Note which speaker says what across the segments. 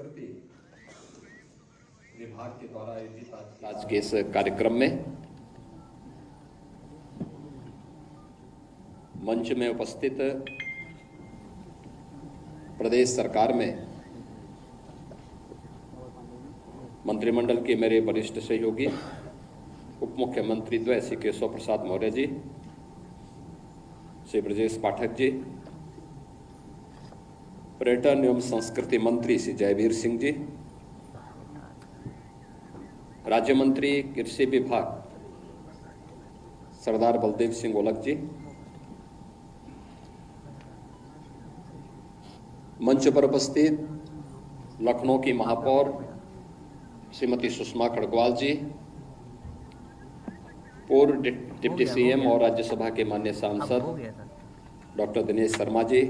Speaker 1: संस्कृति विभाग के द्वारा आयोजित आज के इस कार्यक्रम में मंच में उपस्थित प्रदेश सरकार में मंत्रिमंडल के मेरे वरिष्ठ सहयोगी उप मुख्यमंत्री द्वय श्री केशव प्रसाद मौर्य जी, श्री ब्रजेश पाठक जी, पर्यटन एवं संस्कृति मंत्री श्री जयवीर सिंह जी, राज्य मंत्री कृषि विभाग सरदार बलदेव सिंह ओलख जी, मंच पर उपस्थित लखनऊ की महापौर श्रीमती सुषमा खड़गवाल जी, पूर्व डिप्टी सीएम और राज्यसभा के माननीय सांसद डॉक्टर दिनेश शर्मा जी,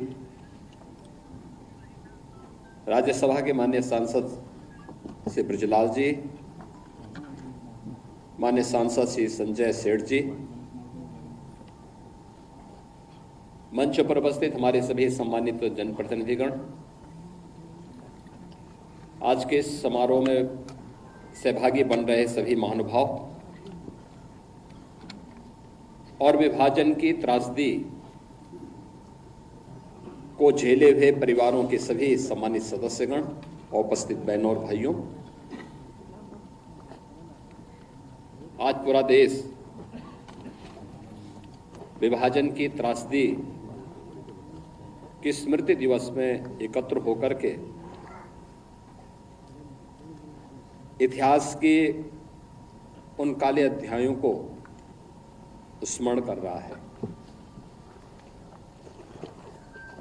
Speaker 1: राज्यसभा के माननीय सांसद श्री ब्रजलाल जी, माननीय सांसद श्री संजय सेठ जी, मंच पर उपस्थित हमारे सभी सम्मानित जनप्रतिनिधिगण, आज के इस समारोह में सहभागी बन रहे सभी महानुभाव और विभाजन की त्रासदी को झेले हुए परिवारों के सभी सम्मानित सदस्यगण और उपस्थित बहनों और भाइयों, आज पूरा देश विभाजन की त्रासदी की स्मृति दिवस में एकत्र होकर के इतिहास के उन काले अध्यायों को स्मरण कर रहा है।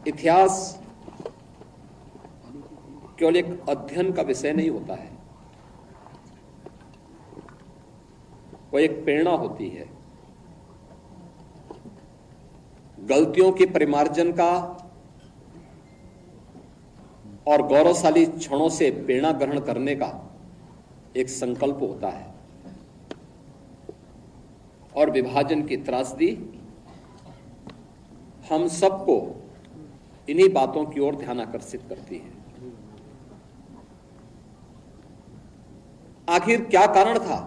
Speaker 1: इतिहास केवल एक अध्ययन का विषय नहीं होता है, वह एक प्रेरणा होती है। गलतियों के परिमार्जन का और गौरवशाली क्षणों से प्रेरणा ग्रहण करने का एक संकल्प होता है और विभाजन की त्रासदी हम सबको इन्हीं बातों की ओर ध्यान आकर्षित करती है। आखिर क्या कारण था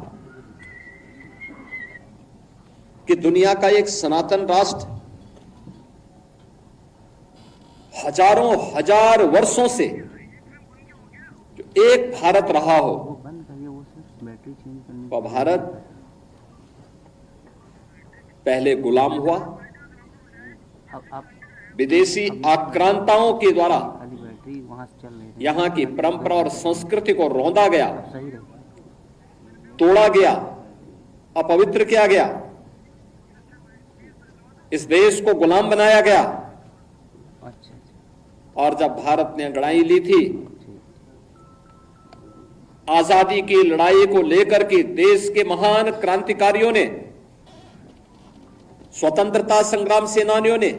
Speaker 1: कि दुनिया का एक सनातन राष्ट्र हजारों हजार वर्षों से जो एक भारत रहा हो, वह भारत पहले गुलाम हुआ, विदेशी आक्रांताओं के द्वारा यहां की परंपरा और संस्कृति को रौंदा गया, तोड़ा गया, अपवित्र किया गया, इस देश को गुलाम बनाया गया। और जब भारत ने अंगड़ाई ली थी, आजादी की लड़ाई को लेकर के देश के महान क्रांतिकारियों ने, स्वतंत्रता संग्राम सेनानियों ने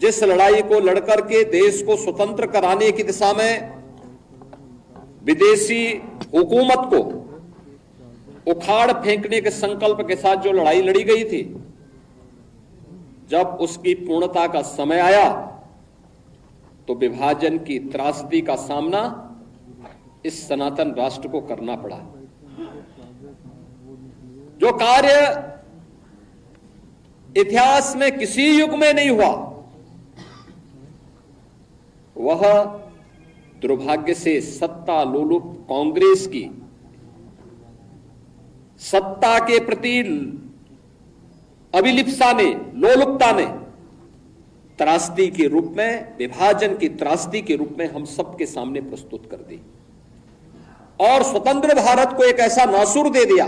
Speaker 1: जिस लड़ाई को लड़कर के देश को स्वतंत्र कराने की दिशा में विदेशी हुकूमत को उखाड़ फेंकने के संकल्प के साथ जो लड़ाई लड़ी गई थी, जब उसकी पूर्णता का समय आया तो विभाजन की त्रासदी का सामना इस सनातन राष्ट्र को करना पड़ा। जो कार्य इतिहास में किसी युग में नहीं हुआ, वह दुर्भाग्य से सत्ता लोलुप कांग्रेस की सत्ता के प्रति अभिलिप्सा ने, लोलुपता ने त्रासदी के रूप में, विभाजन की त्रासदी के रूप में हम सबके सामने प्रस्तुत कर दी और स्वतंत्र भारत को एक ऐसा नासूर दे दिया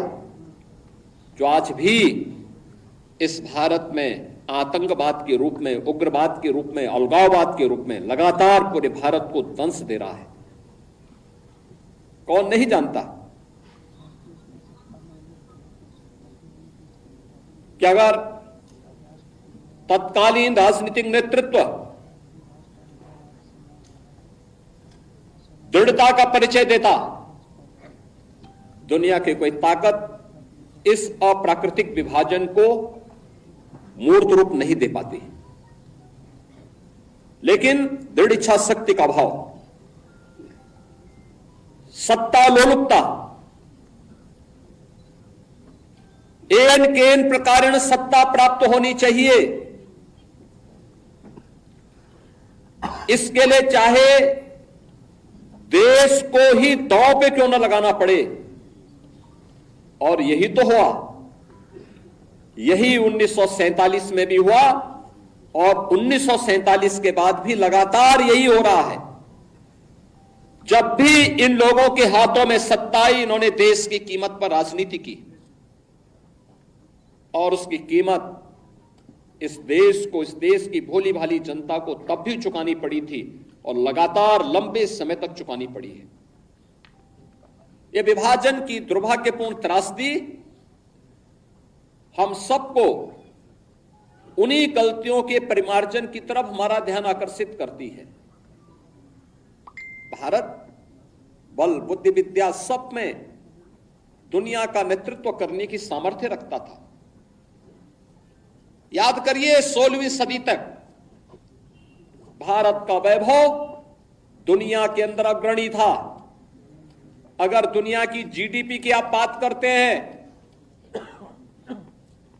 Speaker 1: जो आज भी इस भारत में आतंकवाद के रूप में, उग्रवाद के रूप में, अलगाववाद के रूप में लगातार पूरे भारत को दंश दे रहा है। कौन नहीं जानता कि अगर तत्कालीन राजनीतिक नेतृत्व दृढ़ता का परिचय देता, दुनिया की कोई ताकत इस अप्राकृतिक विभाजन को मूर्त रूप नहीं दे पाती। लेकिन दृढ़ इच्छा शक्ति का अभाव, सत्ता लोलुपता, एन केन प्रकारेण सत्ता प्राप्त होनी चाहिए, इसके लिए चाहे देश को ही दांव पे क्यों न लगाना पड़े। और यही तो हुआ, यही 1947 में भी हुआ और 1947 के बाद भी लगातार यही हो रहा है। जब भी इन लोगों के हाथों में सत्ता आई, इन्होंने देश की कीमत पर राजनीति की और उसकी कीमत इस देश को, इस देश की भोली भाली जनता को तब भी चुकानी पड़ी थी और लगातार लंबे समय तक चुकानी पड़ी है। यह विभाजन की दुर्भाग्यपूर्ण त्रासदी हम सबको उन्हीं गलतियों के परिमार्जन की तरफ हमारा ध्यान आकर्षित करती है। भारत बल, बुद्धि, विद्या सब में दुनिया का नेतृत्व करने की सामर्थ्य रखता था। याद करिए 16वीं सदी तक भारत का वैभव दुनिया के अंदर अग्रणी था। अगर दुनिया की जीडीपी की आप बात करते हैं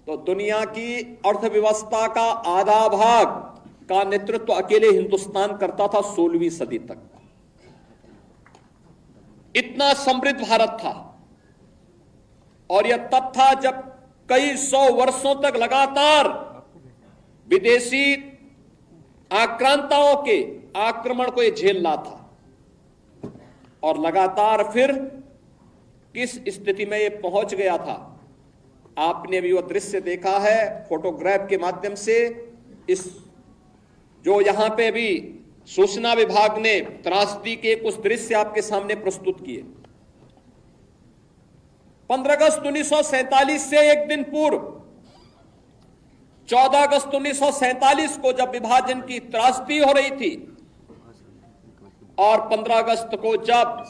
Speaker 1: तो दुनिया की अर्थव्यवस्था का आधा भाग का नेतृत्व अकेले हिंदुस्तान करता था 16वीं सदी तक। इतना समृद्ध भारत था और यह तब था जब कई सौ वर्षों तक लगातार विदेशी आक्रांताओं के आक्रमण को यह झेल रहा था। और लगातार फिर किस स्थिति में यह पहुंच गया था, आपने भी वह दृश्य देखा है फोटोग्राफ के माध्यम से। इस जो यहां पे भी सूचना विभाग ने त्रासदी के कुछ दृश्य आपके सामने प्रस्तुत किए। 15 अगस्त 1947 से एक दिन पूर्व 14 अगस्त 1947 को जब विभाजन की त्रासदी हो रही थी और 15 अगस्त को जब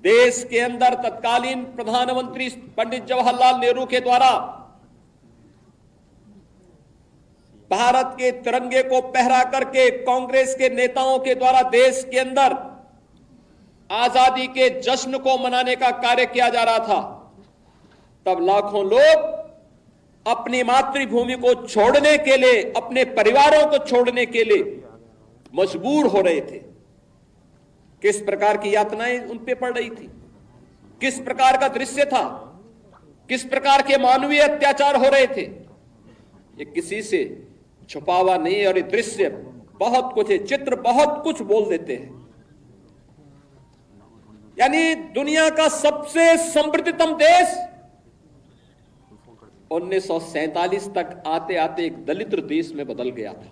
Speaker 1: देश के अंदर तत्कालीन प्रधानमंत्री पंडित जवाहरलाल नेहरू के द्वारा भारत के तिरंगे को पहरा करके कांग्रेस के नेताओं के द्वारा देश के अंदर आजादी के जश्न को मनाने का कार्य किया जा रहा था, तब लाखों लोग अपनी मातृभूमि को छोड़ने के लिए, अपने परिवारों को छोड़ने के लिए मजबूर हो रहे थे। किस प्रकार की यातनाएं उन पे पड़ रही थी, किस प्रकार का दृश्य था, किस प्रकार के मानवीय अत्याचार हो रहे थे, ये किसी से छुपा हुआ नहीं। और ये दृश्य बहुत कुछ है, चित्र बहुत कुछ बोल देते हैं। यानी दुनिया का सबसे समृद्धतम देश 1947 तक आते आते एक दलित देश में बदल गया था।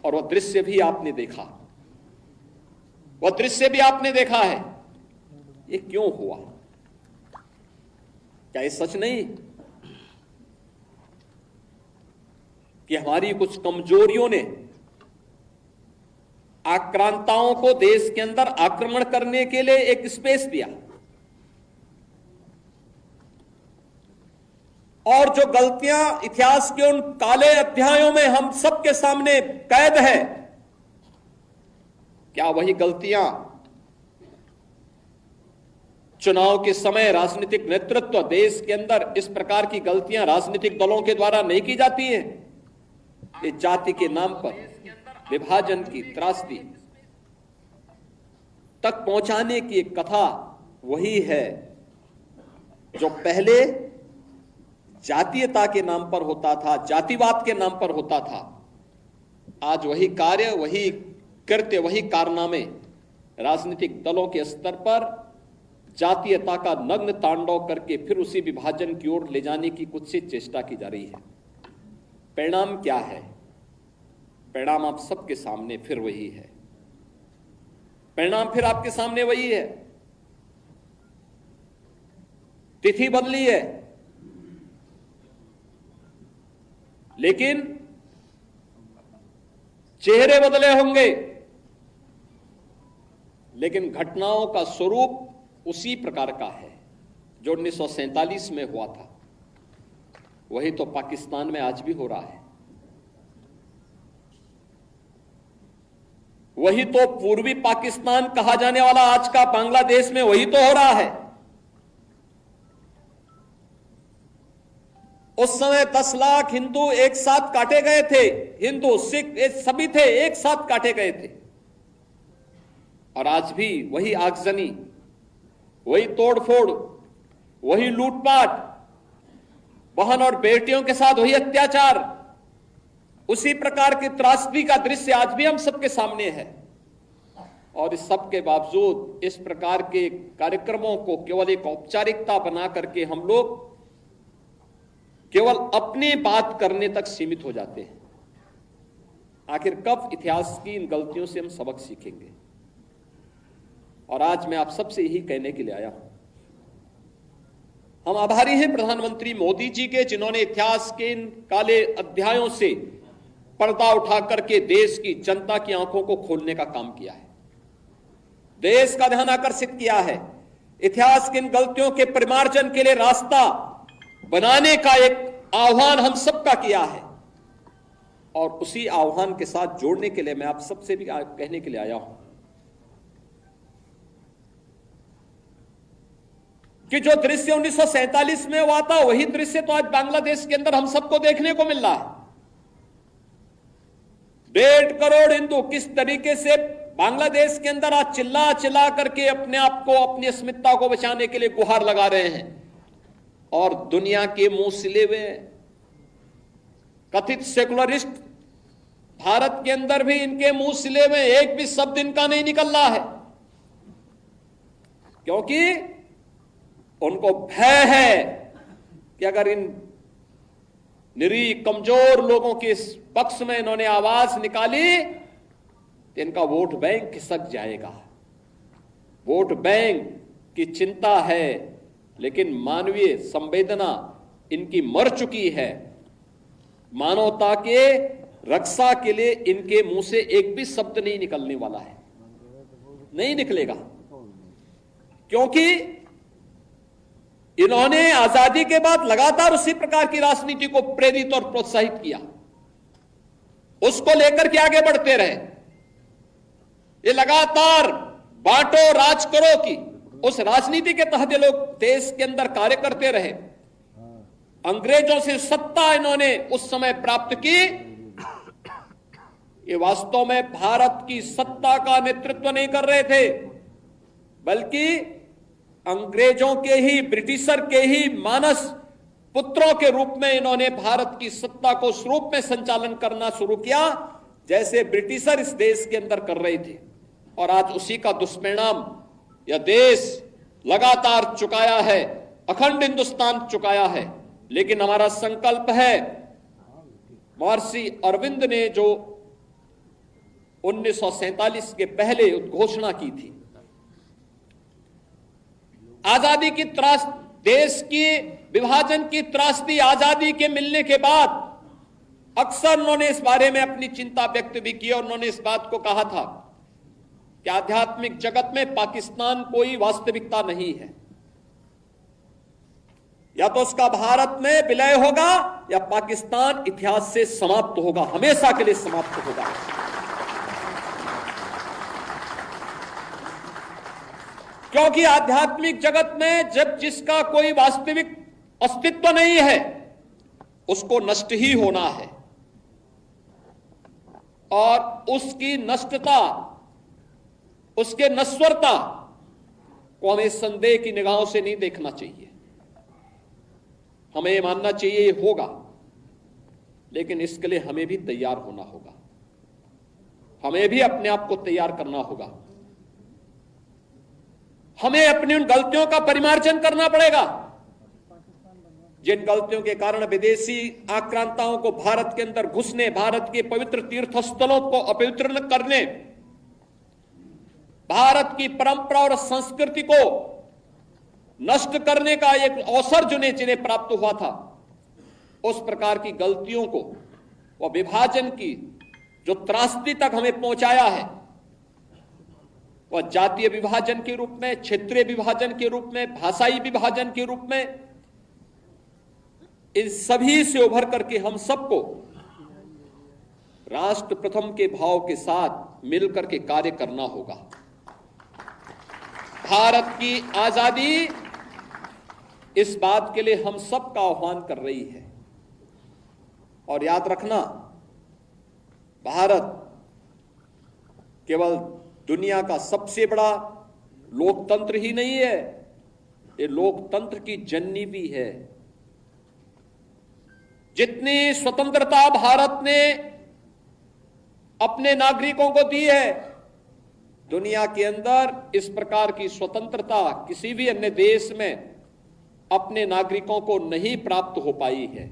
Speaker 1: और वह दृश्य भी आपने देखा, वह दृश्य भी आपने देखा है। ये क्यों हुआ? क्या ये सच नहीं कि हमारी कुछ कमजोरियों ने आक्रांताओं को देश के अंदर आक्रमण करने के लिए एक स्पेस दिया? और जो गलतियां इतिहास के उन काले अध्यायों में हम सबके सामने कैद है, क्या वही गलतियां चुनाव के समय राजनीतिक नेतृत्व देश के अंदर इस प्रकार की गलतियां राजनीतिक दलों के द्वारा नहीं की जाती है? ये जाति के नाम पर विभाजन की त्रासदी तक पहुंचाने की एक कथा वही है जो पहले जातीयता के नाम पर होता था, जातिवाद के नाम पर होता था। आज वही कार्य, वही कृत्य, वही कारनामे राजनीतिक दलों के स्तर पर जातीयता का नग्न तांडव करके फिर उसी विभाजन की ओर ले जाने की कुछ सी चेष्टा की जा रही है। परिणाम क्या है? परिणाम आप सबके सामने फिर वही है। परिणाम फिर आपके सामने वही है। तिथि बदली है, लेकिन चेहरे बदले होंगे, लेकिन घटनाओं का स्वरूप उसी प्रकार का है जो 1947 में हुआ था। वही तो पाकिस्तान में आज भी हो रहा है। वही तो पूर्वी पाकिस्तान कहा जाने वाला आज का बांग्लादेश में वही तो हो रहा है। उस समय 10 लाख हिंदू एक साथ काटे गए थे, हिंदू सिख सभी थे, एक साथ काटे गए थे। और आज भी वही आगजनी, वही तोड़फोड़, वही लूटपाट, बहन और बेटियों के साथ वही अत्याचार, उसी प्रकार की त्रासदी का दृश्य आज भी हम सबके सामने है। और इस सब के बावजूद इस प्रकार के कार्यक्रमों को केवल एक औपचारिकता बना करके हम लोग केवल अपनी बात करने तक सीमित हो जाते हैं। आखिर कब इतिहास की इन गलतियों से हम सबक सीखेंगे? और आज मैं आप सबसे यही कहने के लिए आया हूं, हम आभारी हैं प्रधानमंत्री मोदी जी के, जिन्होंने इतिहास के इन काले अध्यायों से पर्दा उठा करके देश की जनता की आंखों को खोलने का काम किया है, देश का ध्यान आकर्षित किया है, इतिहास की इन गलतियों के परिमार्जन के लिए रास्ता बनाने का एक आह्वान हम सबका किया है। और उसी आह्वान के साथ जोड़ने के लिए मैं आप सबसे भी कहने के लिए आया हूं कि जो दृश्य 1947 में हुआ था, वही दृश्य तो आज बांग्लादेश के अंदर हम सबको देखने को मिल रहा है। 1.5 करोड़ हिंदू किस तरीके से बांग्लादेश के अंदर आज चिल्ला चिल्ला करके अपने आप को, अपनी अस्मिता को बचाने के लिए गुहार लगा रहे हैं। और दुनिया के मुंह सिले हुए कथित सेकुलरिस्ट भारत के अंदर भी इनके मुंह सिले हुए एक भी शब्द इनका नहीं निकल रहा है, क्योंकि उनको भय है कि अगर इन निरीह कमजोर लोगों के इस पक्ष में इन्होंने आवाज निकाली तो इनका वोट बैंक खिसक जाएगा। वोट बैंक की चिंता है, लेकिन मानवीय संवेदना इनकी मर चुकी है। मानवता के रक्षा के लिए इनके मुंह से एक भी शब्द नहीं निकलने वाला है, नहीं निकलेगा, क्योंकि इन्होंने आजादी के बाद लगातार उसी प्रकार की राजनीति को प्रेरित और प्रोत्साहित किया, उसको लेकर के आगे बढ़ते रहे। ये लगातार बांटो राज करो की उस राजनीति के तहत ये लोग देश के अंदर कार्य करते रहे। अंग्रेजों से सत्ता इन्होंने उस समय प्राप्त की। ये वास्तव में भारत की सत्ता का नेतृत्व नहीं कर रहे थे, बल्कि अंग्रेजों के ही, ब्रिटिशर के ही मानस पुत्रों के रूप में इन्होंने भारत की सत्ता को उस रूप में संचालन करना शुरू किया जैसे ब्रिटिशर इस देश के अंदर कर रहे थे। और आज उसी का दुष्परिणाम यह देश लगातार चुकाया है, अखंड हिंदुस्तान चुकाया है। लेकिन हमारा संकल्प है, महर्षि अरविंद ने जो 1947 के पहले घोषणा की थी, आजादी की त्रास, देश की विभाजन की त्रासदी आजादी के मिलने के बाद अक्सर उन्होंने इस बारे में अपनी चिंता व्यक्त भी की और उन्होंने इस बात को कहा था कि आध्यात्मिक जगत में पाकिस्तान कोई वास्तविकता नहीं है, या तो उसका भारत में विलय होगा या पाकिस्तान इतिहास से समाप्त होगा, हमेशा के लिए समाप्त होगा। क्योंकि आध्यात्मिक जगत में जब जिसका कोई वास्तविक अस्तित्व नहीं है, उसको नष्ट ही होना है, और उसकी नष्टता, उसके नश्वरता को हमें संदेह की निगाहों से नहीं देखना चाहिए। हमें मानना चाहिए ये होगा, लेकिन इसके लिए हमें भी तैयार होना होगा, हमें भी अपने आप को तैयार करना होगा, हमें अपनी उन गलतियों का परिमार्जन करना पड़ेगा जिन गलतियों के कारण विदेशी आक्रांताओं को भारत के अंदर घुसने, भारत के पवित्र तीर्थ स्थलों को अपवित्र करने, भारत की परंपरा और संस्कृति को नष्ट करने का एक अवसर जिन्हें प्राप्त हुआ था, उस प्रकार की गलतियों को, वह विभाजन की जो त्रासदी तक हमें पहुंचाया है, वह जातीय विभाजन के रूप में, क्षेत्रीय विभाजन के रूप में, भाषाई विभाजन के रूप में, इन सभी से उभर करके हम सबको राष्ट्र प्रथम के भाव के साथ मिलकर के कार्य करना होगा। भारत की आजादी इस बात के लिए हम सब का आह्वान कर रही है। और याद रखना, भारत केवल दुनिया का सबसे बड़ा लोकतंत्र ही नहीं है, ये लोकतंत्र की जननी भी है। जितनी स्वतंत्रता भारत ने अपने नागरिकों को दी है, दुनिया के अंदर इस प्रकार की स्वतंत्रता किसी भी अन्य देश में अपने नागरिकों को नहीं प्राप्त हो पाई है।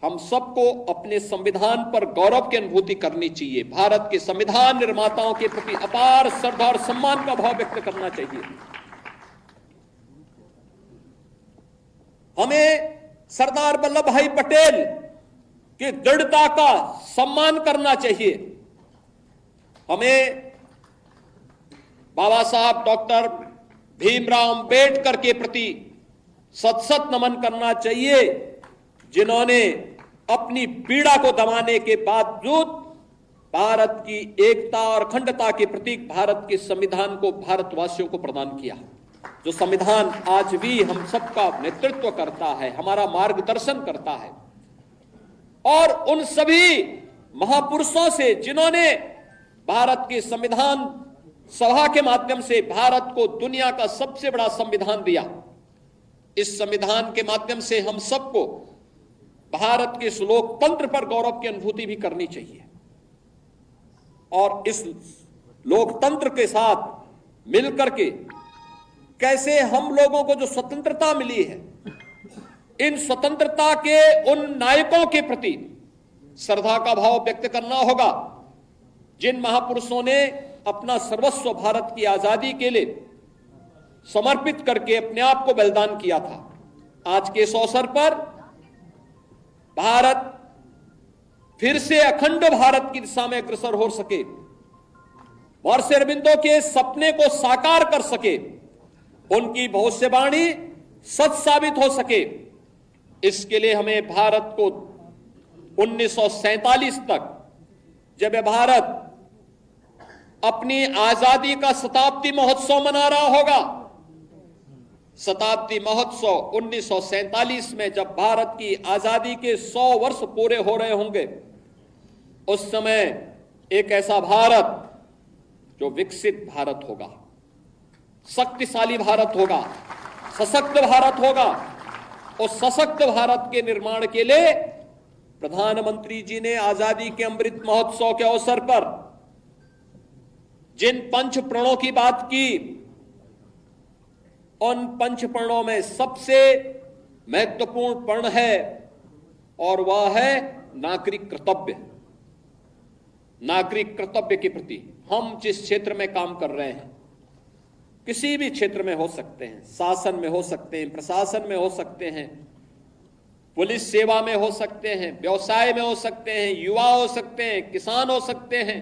Speaker 1: हम सबको अपने संविधान पर गौरव की अनुभूति करनी चाहिए। भारत के संविधान निर्माताओं के प्रति अपार श्रद्धा और सम्मान का भाव व्यक्त करना चाहिए। हमें सरदार वल्लभ भाई पटेल की दृढ़ता का सम्मान करना चाहिए। हमें बाबा साहब डॉक्टर भीमराव अंबेडकर के प्रति सत सत नमन करना चाहिए, जिन्होंने अपनी पीड़ा को दबाने के बावजूद भारत की एकता और अखंडता के प्रतीक भारत के संविधान को भारतवासियों को प्रदान किया। जो संविधान आज भी हम सबका नेतृत्व करता है, हमारा मार्गदर्शन करता है। और उन सभी महापुरुषों से जिन्होंने भारत के संविधान सभा के माध्यम से भारत को दुनिया का सबसे बड़ा संविधान दिया, इस संविधान के माध्यम से हम सबको भारत के इस लोकतंत्र पर गौरव की अनुभूति भी करनी चाहिए। और इस लोकतंत्र के साथ मिलकर के कैसे हम लोगों को जो स्वतंत्रता मिली है, इन स्वतंत्रता के उन नायकों के प्रति श्रद्धा का भाव व्यक्त करना होगा, जिन महापुरुषों ने अपना सर्वस्व भारत की आजादी के लिए समर्पित करके अपने आप को बलिदान किया था। आज के इस अवसर पर भारत फिर से अखंड भारत की दिशा में अग्रसर हो सके, महर्षि अरबिंदो के सपने को साकार कर सके, उनकी भविष्यवाणी सच साबित हो सके, इसके लिए हमें भारत को 1947 तक, जब भारत अपनी आजादी का शताब्दी महोत्सव मना रहा होगा, शताब्दी महोत्सव 1947 में जब भारत की आजादी के 100 वर्ष पूरे हो रहे होंगे, उस समय एक ऐसा भारत जो विकसित भारत होगा, शक्तिशाली भारत होगा, सशक्त भारत होगा। और सशक्त भारत के निर्माण के लिए प्रधानमंत्री जी ने आजादी के अमृत महोत्सव के अवसर पर जिन पंच प्रणों की बात की, उन पंच प्रणों में सबसे महत्वपूर्ण प्रण है और वह है नागरिक कर्तव्य। नागरिक कर्तव्य के प्रति हम जिस क्षेत्र में काम कर रहे हैं, किसी भी क्षेत्र में हो सकते हैं, शासन में हो सकते हैं, प्रशासन में हो सकते हैं, पुलिस सेवा में हो सकते हैं, व्यवसाय में हो सकते हैं, युवा हो सकते हैं, किसान हो सकते हैं,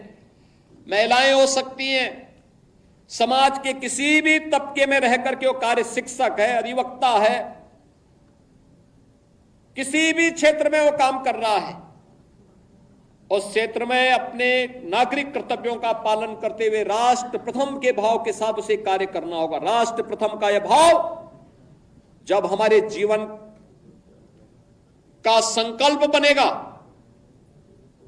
Speaker 1: महिलाएं हो सकती हैं, समाज के किसी भी तबके में रहकर के वो कार्य, शिक्षक है, अधिवक्ता है, किसी भी क्षेत्र में वो काम कर रहा है, उस क्षेत्र में अपने नागरिक कर्तव्यों का पालन करते हुए राष्ट्र प्रथम के भाव के साथ उसे कार्य करना होगा। राष्ट्र प्रथम का यह भाव जब हमारे जीवन का संकल्प बनेगा,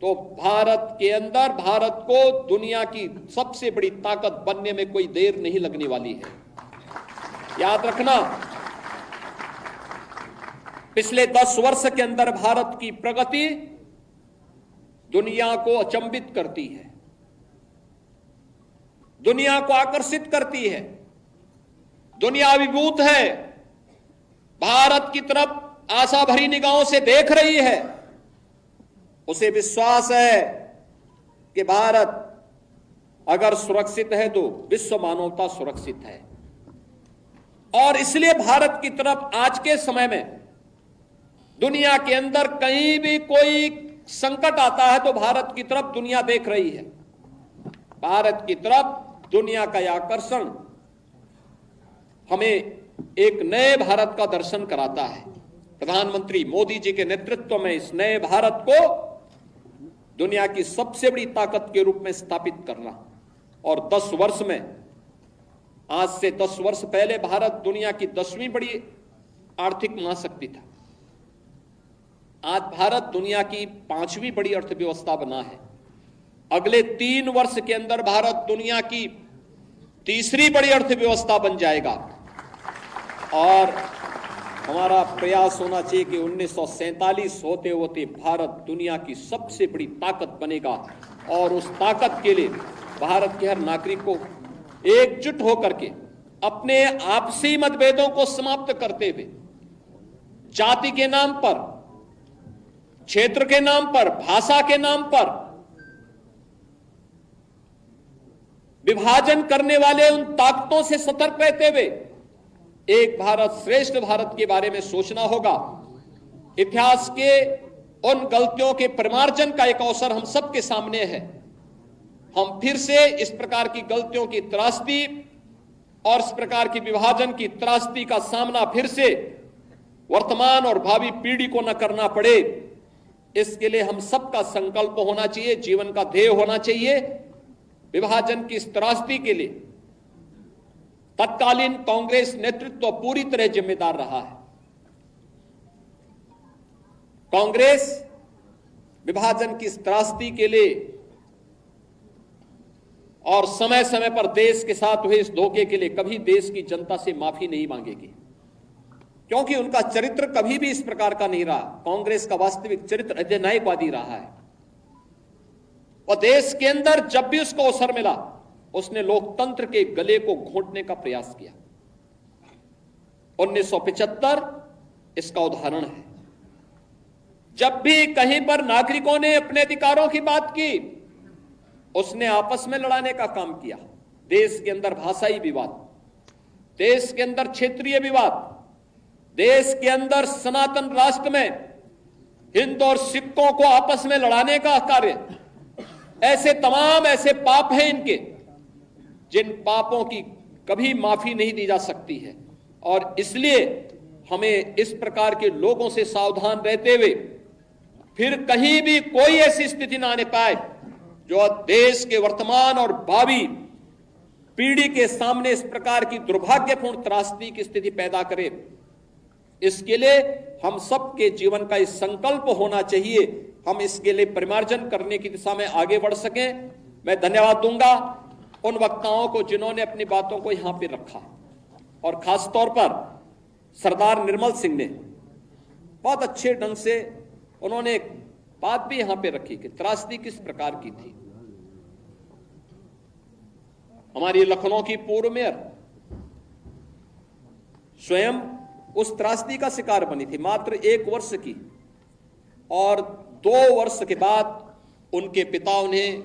Speaker 1: तो भारत के अंदर भारत को दुनिया की सबसे बड़ी ताकत बनने में कोई देर नहीं लगने वाली है। याद रखना, पिछले 10 वर्ष के अंदर भारत की प्रगति दुनिया को अचंभित करती है, दुनिया को आकर्षित करती है। दुनिया अभिभूत है, भारत की तरफ आशा भरी निगाहों से देख रही है। उसे विश्वास है कि भारत अगर सुरक्षित है तो विश्व मानवता सुरक्षित है। और इसलिए भारत की तरफ आज के समय में दुनिया के अंदर कहीं भी कोई संकट आता है तो भारत की तरफ दुनिया देख रही है। भारत की तरफ दुनिया का यह आकर्षण हमें एक नए भारत का दर्शन कराता है। प्रधानमंत्री मोदी जी के नेतृत्व में इस नए भारत को दुनिया की सबसे बड़ी ताकत के रूप में स्थापित करना। और 10 वर्ष में, आज से 10 वर्ष पहले भारत दुनिया की 10वीं बड़ी आर्थिक महाशक्ति था। आज भारत दुनिया की 5वीं बड़ी अर्थव्यवस्था बना है। अगले 3 वर्ष के अंदर भारत दुनिया की 3री बड़ी अर्थव्यवस्था बन जाएगा। और हमारा प्रयास होना चाहिए कि 1947 होते होते भारत दुनिया की सबसे बड़ी ताकत बनेगा। और उस ताकत के लिए भारत के हर नागरिक को एकजुट होकर के अपने आपसी मतभेदों को समाप्त करते हुए, जाति के नाम पर, क्षेत्र के नाम पर, भाषा के नाम पर विभाजन करने वाले उन ताकतों से सतर्क रहते हुए एक भारत श्रेष्ठ भारत के बारे में सोचना होगा। इतिहास के उन गलतियों के परिमार्जन का एक अवसर हम सबके सामने है। हम फिर से इस प्रकार की गलतियों की त्रासदी और इस प्रकार की विभाजन की त्रासदी का सामना फिर से वर्तमान और भावी पीढ़ी को न करना पड़े, इसके लिए हम सबका संकल्प होना चाहिए, जीवन का ध्येय होना चाहिए। विभाजन की इस त्रासदी के लिए तत्कालीन कांग्रेस नेतृत्व पूरी तरह जिम्मेदार रहा है। कांग्रेस विभाजन की इस त्रासदी के लिए और समय समय पर देश के साथ हुए इस धोखे के लिए कभी देश की जनता से माफी नहीं मांगेगी, क्योंकि उनका चरित्र कभी भी इस प्रकार का नहीं रहा। कांग्रेस का वास्तविक चरित्र अधिनायकवादी रहा है। और देश के अंदर जब भी उसको अवसर मिला, उसने लोकतंत्र के गले को घोंटने का प्रयास किया। 1975 इसका उदाहरण है। जब भी कहीं पर नागरिकों ने अपने अधिकारों की बात की, उसने आपस में लड़ाने का काम किया। देश के अंदर भाषाई विवाद, देश के अंदर क्षेत्रीय विवाद, देश के अंदर सनातन राष्ट्र में हिंदू और सिखों को आपस में लड़ाने का कार्य, ऐसे तमाम ऐसे पाप हैं इनके, जिन पापों की कभी माफी नहीं दी जा सकती है। और इसलिए हमें इस प्रकार के लोगों से सावधान रहते हुए फिर कहीं भी कोई ऐसी स्थिति ना आने पाए जो देश के वर्तमान और भावी पीढ़ी के सामने इस प्रकार की दुर्भाग्यपूर्ण त्रासदी की स्थिति पैदा करे। इसके लिए हम सबके जीवन का इस संकल्प होना चाहिए, हम इसके लिए परिमार्जन करने की दिशा में आगे बढ़ सकें। मैं धन्यवाद दूंगा उन वक्ताओं को जिन्होंने अपनी बातों को यहां पे रखा, और खासतौर पर सरदार निर्मल सिंह ने बहुत अच्छे ढंग से उन्होंने एक बात भी यहां पे रखी कि त्रासदी किस प्रकार की थी। हमारी लखनऊ की पूर्व मेयर स्वयं उस त्रासदी का शिकार बनी थी, मात्र 1 वर्ष की, और 2 वर्ष के बाद उनके पिता उन्हें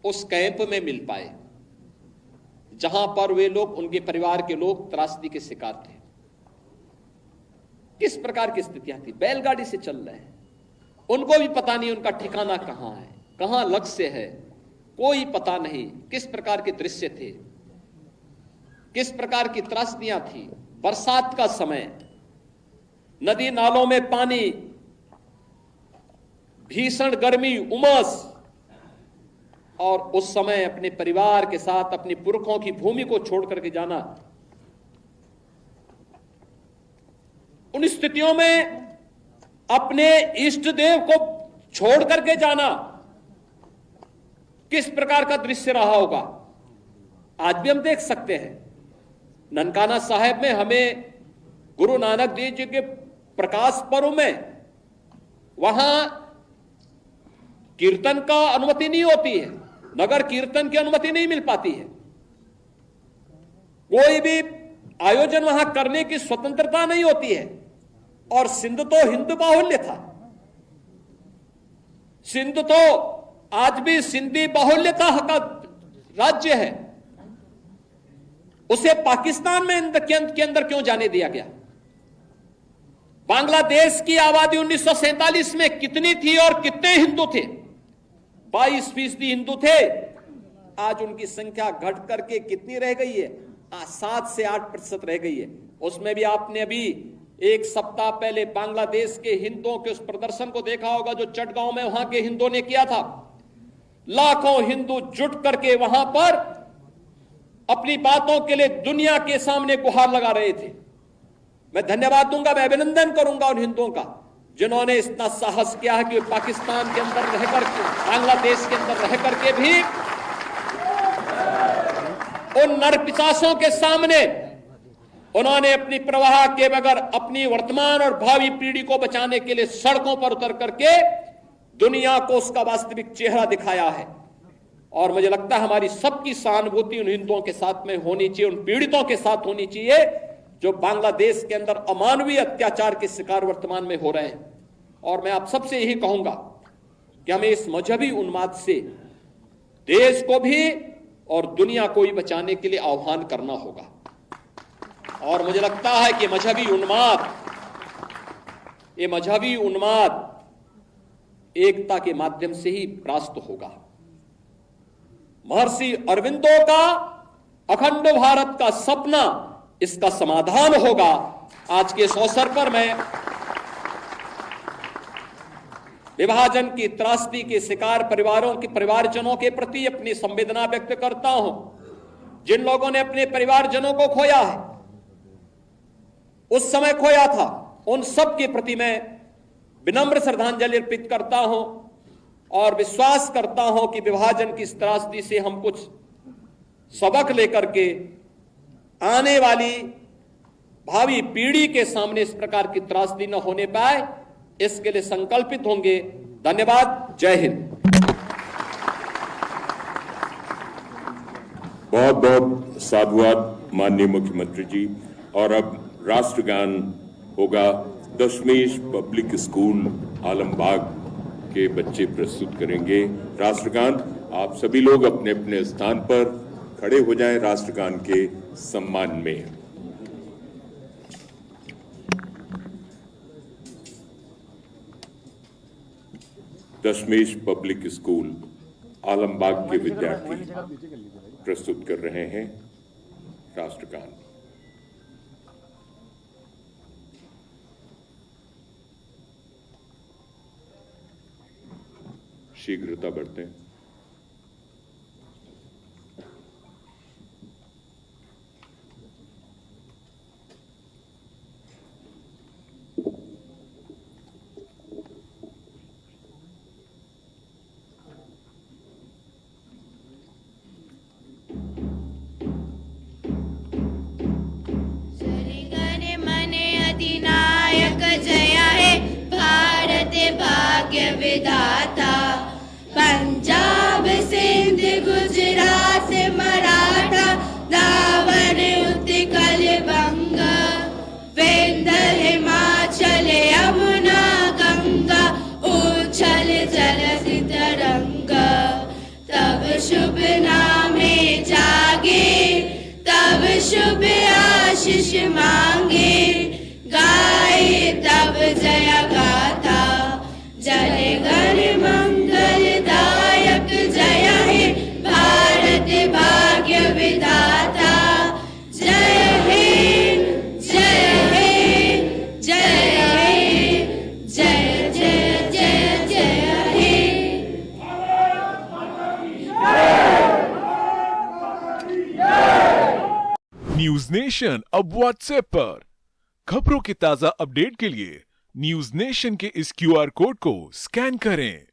Speaker 1: उस कैंप में मिल पाए जहां पर वे लोग, उनके परिवार के लोग त्रासदी के शिकार थे। किस प्रकार की स्थितियां थी, बैलगाड़ी से चल रहे हैं, उनको भी पता नहीं उनका ठिकाना कहां है, कहां लक्ष्य है, कोई पता नहीं। किस प्रकार के दृश्य थे, किस प्रकार की त्रासदियां थी। बरसात का समय, नदी नालों में पानी, भीषण गर्मी, उमस, और उस समय अपने परिवार के साथ अपने पुरखों की भूमि को छोड़ करके जाना। उन स्थितियों में अपने इष्ट देव को छोड़ करके जाना किस प्रकार का दृश्य रहा होगा, आज भी हम देख सकते हैं। ननकाना साहिब में हमें गुरु नानक देव जी के प्रकाश पर्व में वहां कीर्तन का अनुमति नहीं होती है, नगर कीर्तन की अनुमति नहीं मिल पाती है, कोई भी आयोजन वहां करने की स्वतंत्रता नहीं होती है। और सिंध तो हिंदू बाहुल्य था, सिंध तो आज भी सिंधी बाहुल्यता का राज्य है, उसे पाकिस्तान में के अंदर क्यों जाने दिया गया। बांग्लादेश की आबादी 1947 में कितनी थी और कितने हिंदू थे, 22% हिंदू थे। आज उनकी संख्या घट करके कितनी रह गई है, 7 से 8% रह गई है। उसमें भी आपने अभी एक सप्ताह पहले बांग्लादेश के हिंदुओं के उस प्रदर्शन को देखा होगा जो चटगांव में वहां के हिंदुओं ने किया था। लाखों हिंदू जुट करके वहां पर अपनी बातों के लिए दुनिया के सामने गुहार लगा रहे थे। मैं धन्यवाद दूंगा, मैं अभिनंदन करूंगा उन हिंदुओं का जिन्होंने इतना साहस किया है कि पाकिस्तान के अंदर रहकर, बांग्लादेश के अंदर रह करके भी उन नरपिशाचों के सामने उन्होंने अपनी प्रवाह के बगैर अपनी वर्तमान और भावी पीढ़ी को बचाने के लिए सड़कों पर उतर करके दुनिया को उसका वास्तविक चेहरा दिखाया है। और मुझे लगता है हमारी सबकी सहानुभूति उन हिंदुओं के साथ में होनी चाहिए, उन पीड़ितों के साथ होनी चाहिए जो बांग्लादेश के अंदर अमानवीय अत्याचार के शिकार वर्तमान में हो रहे हैं। और मैं आप सबसे यही कहूंगा कि हमें इस मजहबी उन्माद से देश को भी और दुनिया को भी बचाने के लिए आह्वान करना होगा। और मुझे लगता है कि ये मजहबी उन्माद एकता के माध्यम से ही परास्त होगा। महर्षि अरविंदो का अखंड भारत का सपना इसका समाधान होगा। आज के इस अवसर पर मैं विभाजन की त्रासदी के शिकार परिवारों के परिवारजनों के प्रति अपनी संवेदना व्यक्त करता हूं। जिन लोगों ने अपने परिवारजनों को खोया है, उस समय खोया था, उन सब के प्रति मैं विनम्र श्रद्धांजलि अर्पित करता हूं और विश्वास करता हूं कि विभाजन की इस त्रासदी से हम कुछ सबक लेकर के आने वाली भावी पीढ़ी के सामने इस प्रकार की त्रासदी न होने पाए, इसके लिए संकल्पित होंगे। धन्यवाद। जय हिंद।
Speaker 2: बहुत बहुत साधुवाद माननीय मुख्यमंत्री जी। और अब राष्ट्रगान होगा। दशमेश पब्लिक स्कूल आलमबाग के बच्चे प्रस्तुत करेंगे राष्ट्रगान। आप सभी लोग अपने अपने स्थान पर खड़े हो जाएं राष्ट्रगान के सम्मान में। दशमेश पब्लिक स्कूल आलमबाग के विद्यार्थी प्रस्तुत कर रहे हैं राष्ट्रगान। शीघ्रता बढ़ते हैं।
Speaker 3: विधाता पंजाब सिंध गुजरात मराठा दावन उत्कल बंग विंध्य हिमाचल यमुना गंगा उच्छल जलधि तरंग। तब शुभ नामे जागे, तब शुभ आशीष मांगे, गाए तब जय गाथा। जय गण मंगलदायक जय हे भारत भाग्य विधाता। जय हे जय हे जय हे जय जय जय जय हे।
Speaker 4: न्यूज नेशन अब व्हाट्सएप पर खबरों के ताजा अपडेट के लिए न्यूज नेशन के इस QR कोड को स्कैन करें।